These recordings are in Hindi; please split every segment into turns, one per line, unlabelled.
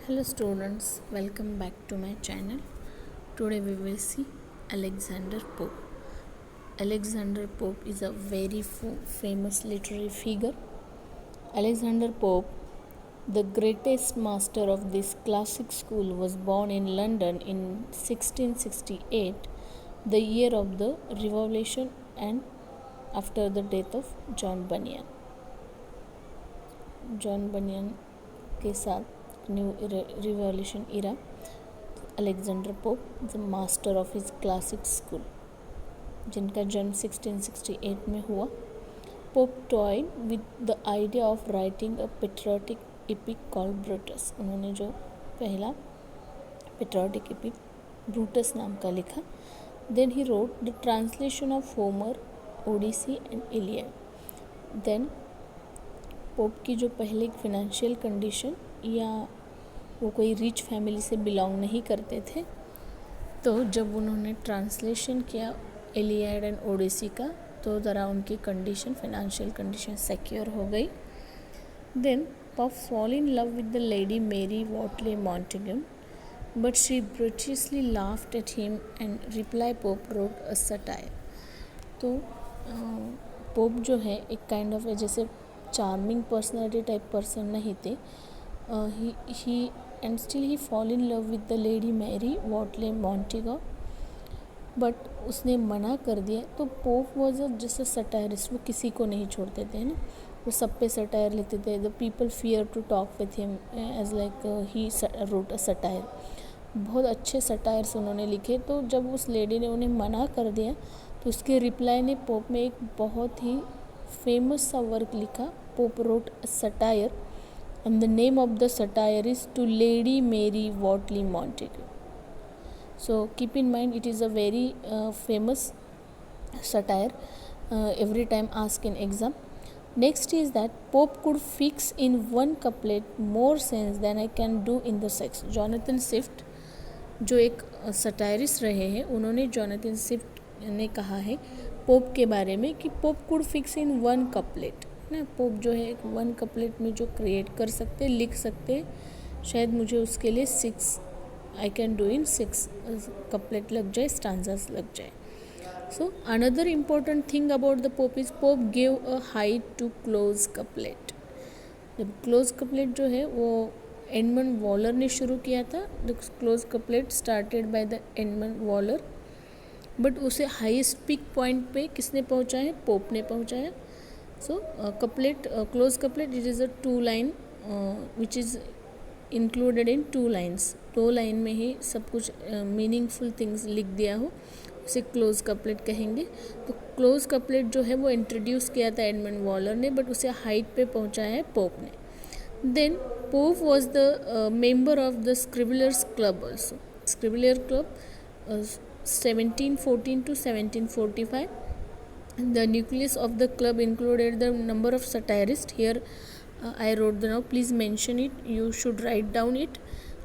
Hello students, welcome back to my channel. Today we will see Alexander Pope. Alexander Pope is a very famous literary figure. Alexander Pope, the greatest master of this classic school, was born in London in 1668, the year of the Revolution and after the death of John Bunyan. John Bunyan के साथ new revolution era Alexander Pope the master of his classic school, जिनका जन्म 1668 में हुआ. Pope toyed with the idea of writing a patriotic epic called Brutus. उन्होंने जो पहला पेट्रियोटिक एपिक ब्रूटस नाम का लिखा. Then he wrote the translation of Homer, Odyssey and Iliad. Then Pope की जो पहले फिनेंशियल कंडीशन, या वो कोई रिच फैमिली से बिलोंग नहीं करते थे, तो जब उन्होंने ट्रांसलेशन किया इलियड एंड ओडिसी का, तो ज़रा उनकी कंडीशन, फिनेंशियल कंडीशन सिक्योर हो गई. Then Pope fall in love with the lady Mary Wortley Montagu, but she brutally laughed at him and reply Pope wrote a satire. तो पोप जो है एक काइंड ऑफ जैसे चार्मिंग पर्सनैलिटी टाइप पर्सन नहीं थे. He and still he fall in love with the lady Mary Wortley Montagu, but उसने मना कर दिया. तो पोप वॉज जैसे सटायरिस्ट, वो किसी को नहीं छोड़ते थे ना, वो सब पे सटायर लिखते थे. The people fear to talk with him as like he wrote a satire. बहुत अच्छे सटायर्स उन्होंने लिखे. तो जब उस लेडी ने उन्हें मना कर दिया, तो उसके रिप्लाई ने पोप में एक बहुत ही फेमस सा वर्क लिखा. Pope wrote a satire and the name of the satire is To Lady Mary Wortley Montagu. So keep in mind, it is a very famous satire, every time asked in exam. Next is that Pope could fix in one couplet more sense than I can do in the sex. Jonathan Swift जो एक सटायरिस्ट रहे हैं, उन्होंने जोनाथन स्विफ्ट ने कहा है पोप के बारे में कि pope could fix in one couplet ना. पोप जो है एक वन कपलेट में जो क्रिएट कर सकते, लिख सकते, शायद मुझे उसके लिए 6 I can do in 6 couplet लग जाए, स्टांजास लग जाए. So another important thing about the Pope is Pope gave a height to close couplet. जब क्लोज कपलेट जो है वो एडमंड वॉलर ने शुरू किया था. The close couplet started by the Edmund Waller, but उसे हाईएस्ट पिक पॉइंट पे किसने पहुंचाया? पोप ने पहुंचाया. So couplet, close couplet, it is a 2 line which is included in 2 lines. 2 line में ही सब कुछ मीनिंगफुल थिंग्स लिख दिया हो, उसे क्लोज कपलेट कहेंगे. तो क्लोज कपलेट जो है वो इंट्रोड्यूस किया था एडमंड वॉलर ने, बट उसे हाइट पे पहुंचाया है पोप ने. Then Pope was the member of the Scriblerus club also. Scriblerus club 1714 to 1745. The nucleus of the club included the number of satirists. Here I wrote the now. Please mention it. You should write down it.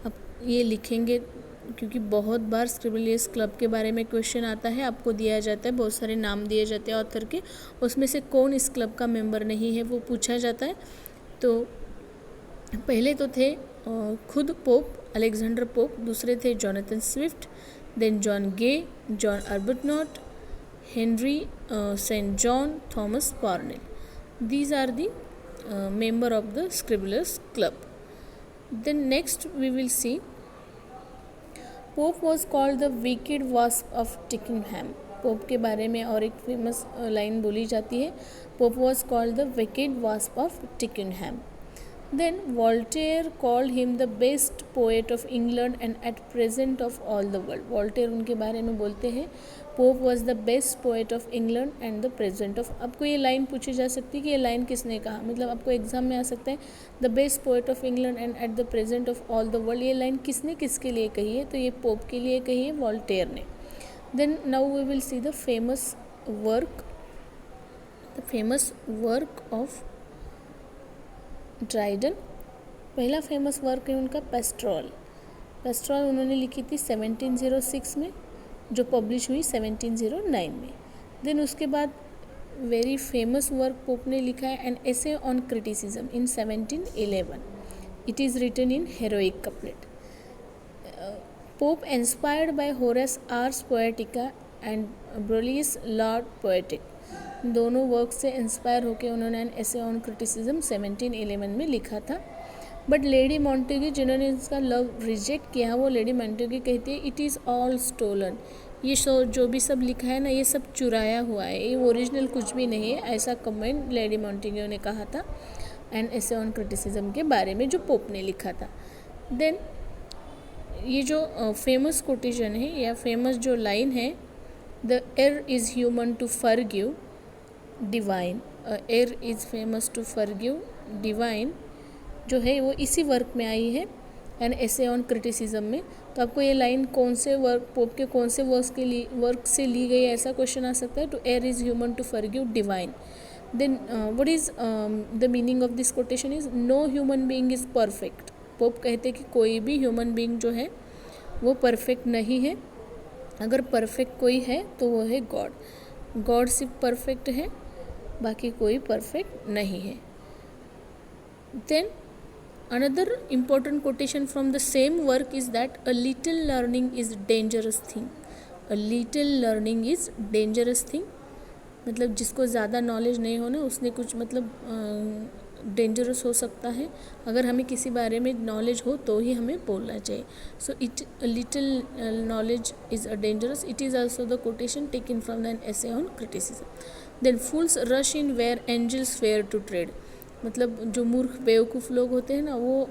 अब ये लिखेंगे क्योंकि बहुत बार स्क्रिबलियर्स क्लब के बारे में क्वेश्चन आता है. आपको दिया जाता है, बहुत सारे नाम दिए जाते हैं ऑथर के, उसमें से कौन इस क्लब का मेंबर नहीं है वो पूछा जाता है. तो पहले तो थे खुद पोप अलेक्जेंडर पोप, दूसरे थे Jonathan Swift, then John gay, John अर्बटनॉट, Henry St. John, Thomas Parnell. These are the member of the Scribblers Club. Then next we will see Pope was called the wicked wasp of Tickenham. Pope के बारे में और एक फेमस लाइन बोली जाती है, Pope was called the wicked wasp of Tickenham. Then Voltaire called him the best poet of England and at present of all the world. Voltaire उनके बारे में बोलते हैं Pope was the best poet of England and the present of. आपको ये लाइन पूछी जा सकती है कि ये लाइन किसने कहा, मतलब आपको एग्जाम में आ सकता है the best poet of England and at the present of all the world. ये लाइन किसने किसके लिए कही है? तो ये पोप के लिए कही है, वॉल्टेयर ने. Then now we will see the famous work of Dryden. पहला फेमस वर्क है उनका पेस्ट्रोल. पेस्ट्रोल उन्होंने लिखी थी 1706 में, जो पब्लिश हुई 1709 में. देन उसके बाद वेरी फेमस वर्क पोप ने लिखा है N essay on criticism in 1711. It is written in heroic couplet. Pope, inspired by Horace Ars Poetica and Borley's Laude Poetic, दोनों वर्क से इंस्पायर होकर उन्होंने एन एसे ऑन क्रिटिसिज्म 1711 में लिखा था. बट लेडी मॉन्टेग्यू जिन्होंने इसका लव रिजेक्ट किया, वो लेडी मॉन्टेग्यू कहती है इट इज़ ऑल स्टोलन, ये जो भी सब लिखा है ना ये सब चुराया हुआ है, ये ओरिजिनल कुछ भी नहीं है. ऐसा कमेंट लेडी मॉन्टेग्यू ने कहा था एन एसे ऑन क्रिटिसिज्म के बारे में जो पोप ने लिखा था. देन ये जो फेमस कोटेशन है या फेमस जो लाइन है, the err is human to forgive divine, err is famous to forgive divine, जो है वो इसी वर्क में आई है एन एसे ऑन क्रिटिसिज्म में. तो आपको ये लाइन कौन से वर्क, पोप के कौन से वर्क से ली गई है, ऐसा क्वेश्चन आ सकता है. To err is human to forgive divine. Then what is the meaning of this quotation is no human being is perfect. Pope कहते हैं कि कोई भी ह्यूमन बीइंग जो है वो परफेक्ट नहीं है. अगर परफेक्ट कोई है तो वो है गॉड. गॉड सिर्फ परफेक्ट है, बाकी कोई परफेक्ट नहीं है. Then another important quotation from the same work is that a little learning is dangerous thing. A little learning is dangerous thing. मतलब जिसको ज़्यादा नॉलेज नहीं हो ना उसने कुछ मतलब डेंजरस हो सकता है. अगर हमें किसी बारे में नॉलेज हो तो ही हमें बोलना चाहिए. So it little knowledge is a dangerous. It is also the quotation taken from an essay on criticism. Then fools rush in where angels fear to tread. मतलब जो मूर्ख बेवकूफ़ लोग होते हैं ना वो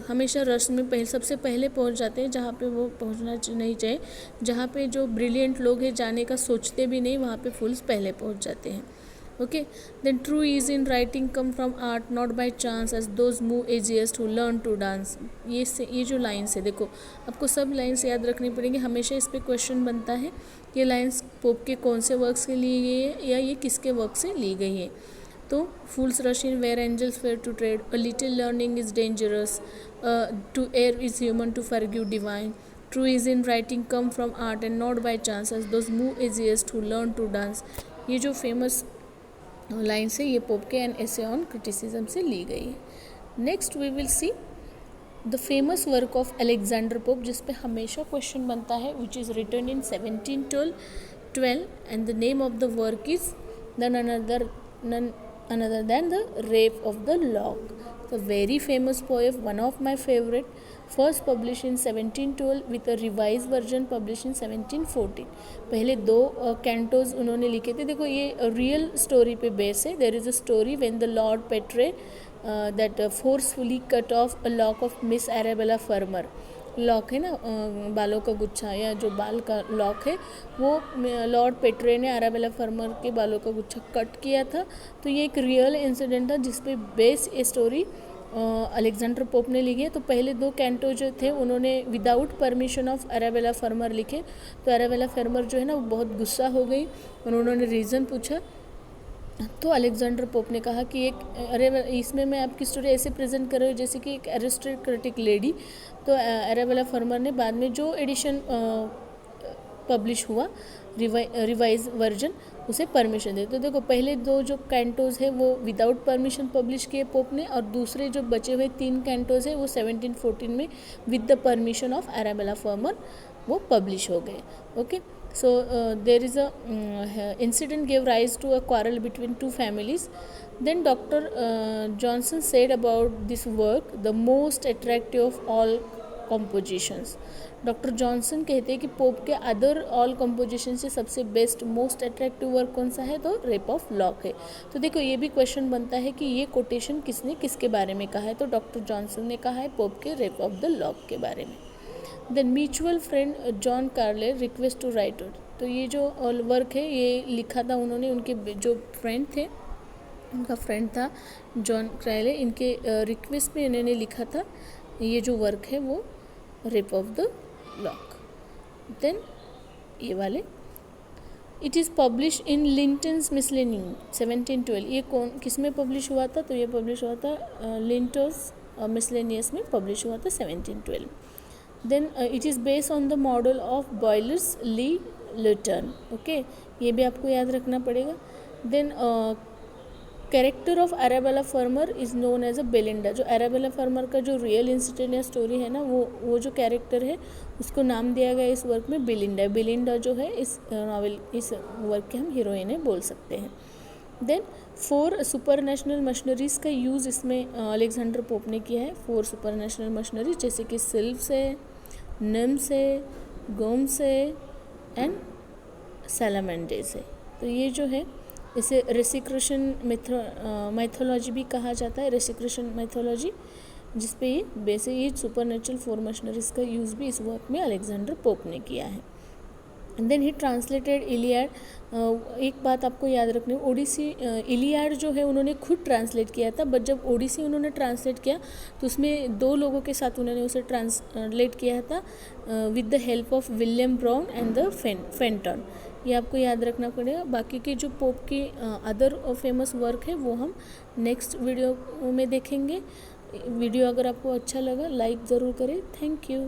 हमेशा रश में सबसे पहले पहुंच जाते हैं जहाँ पे वो पहुंचना नहीं चाहिए. जहाँ पे जो ब्रिलियंट लोग हैं जाने का सोचते भी नहीं, वहाँ पे फूल्स पहले पहुंच जाते हैं. Okay. Then true is in writing come from art not by chance as those move easiest who learn to dance. ये जो लाइन्स है, देखो आपको सब लाइन्स याद रखनी पड़ेंगी. हमेशा इस पर क्वेश्चन बनता है ये लाइन्स पोप के कौन से वर्क से ली गई है या ये किसके वर्क से ली गई है. तो fools rush in where angels fear to tread, a little learning is dangerous, to err is human to forgive divine, true is in writing come from art and not by chance as those move easiest who learn to dance. ये जो फेमस लाइन्स है ये पोप के एन एसे ऑन क्रिटिसिज्म से ली गई है. Next we will see the famous work of Alexander Pope, जिस पे हमेशा क्वेश्चन बनता है, which is written in 1712 and the name of the work is none other than the Rape of the Lock. It's a very famous poem, one of my favorite, first published in 1712 with a revised version published in 1714. पहले 2 कैंटोज उन्होंने लिखे थे. देखो ये रियल स्टोरी पे बेस है. There is a story when the Lord Petre that forcefully cut off a lock of miss Arabella Fermor. Lock है ना बालों का गुच्छा या जो बाल का लॉक है वो लॉर्ड पेट्रे ने अराबेला फर्मर के बालों का गुच्छा कट किया था. तो ये एक रियल इंसिडेंट था जिस पे बेस ये स्टोरी अलेक्जेंडर पोप ने लिखी है. तो पहले 2 कैंटो जो थे उन्होंने विदाउट परमिशन ऑफ अराबेला फर्मर लिखे. तो अराबेला फर्मर जो है ना वो बहुत गुस्सा हो गई और उन्होंने रीज़न पूछा. तो अलेक्जेंडर पोप ने कहा कि इसमें मैं आपकी स्टोरी ऐसे प्रेजेंट कर रही हूँ जैसे कि एक एरिस्टोक्रेटिक लेडी. तो अरेबेला फर्मर ने बाद में जो एडिशन पब्लिश हुआ रिवाइज वर्जन उसे परमिशन दे. तो देखो पहले 2 जो कैंटोज है वो विदाउट परमिशन पब्लिश किए पोप ने, और दूसरे जो बचे हुए 3 कैंटोज है वो 1714 में with the permission of Arabella Fermor वो पब्लिश हो गए. Okay. So there is a incident gave rise to a quarrel between 2 families. Then Dr. Johnson said about this work, the most attractive of all compositions. Doctor Johnson कहते हैं कि पोप के अदर ऑल कंपोजिशन से सबसे बेस्ट मोस्ट अट्रैक्टिव वर्क कौन सा है, तो रेप ऑफ लॉक है. तो देखो ये भी क्वेश्चन बनता है कि ये कोटेशन किसने किसके बारे में कहा है. तो डॉक्टर जॉनसन ने कहा है पोप के रेप ऑफ द लॉक के बारे में. Then mutual friend John Caryll request to writer. तो ये जो वर्क है ये लिखा था उन्होंने, उनके जो फ्रेंड थे उनका फ्रेंड था जॉन कार्ले, इनके रिक्वेस्ट में इन्होंने लिखा था ये जो वर्क है वो rape of the lock. Then ये वाले it is publish in Lintot's miscellany 1712. ये कौन किस में पब्लिश हुआ था, तो ये पब्लिश हुआ था लिंटन्स मिसलेनियस में पब्लिश हुआ था 1712. Then it is based on the model of Boileau's Le Lutrin. Okay, ये भी आपको याद रखना पड़ेगा. Then character of Arabella Fermor is known as a Belinda. जो अरेबेला फर्मर का जो रियल इंसिडेंट या स्टोरी है ना, वो जो कैरेक्टर है उसको नाम दिया गया इस वर्क में बेलिंडा। बेलिंडा जो है इस नॉवेल, इस वर्क के हम हीरोइन है बोल सकते हैं। देन 4 सुपर नेशनल मशीनरीज़ का यूज़ इसमें अलेक्जेंडर पोप ने किया है। 4 सुपर नेशनल मशीनरीज जैसे कि सिल्व्स है, निम्स है, गोम्स है एंड सैलामेंडेज है। तो ये जो है इसे रेसिक्रेशन मैथोलॉजी भी कहा जाता है, रेसिक्रेशन मैथोलॉजी, जिसपे ये बेसिक ये सुपर नेचुरल 4 मशीनरीज़ का यूज़ भी इस वर्क में अलेक्जेंडर पोप ने किया है। And then he translated Iliad. एक बात आपको याद रखनी, ओडिसी इलियाड जो है उन्होंने खुद ट्रांसलेट किया था, बट जब ओडिसी उन्होंने ट्रांसलेट किया तो उसमें 2 लोगों के साथ उन्होंने उसे ट्रांसलेट किया था with the help of William brown and the Fenton. ये आपको याद रखना पड़ेगा। बाकी के जो पोप की अदर फेमस वर्क है वो हम नेक्स्ट वीडियो में देखेंगे। वीडियो अगर आपको अच्छा लगा लाइक ज़रूर करें। Thank you.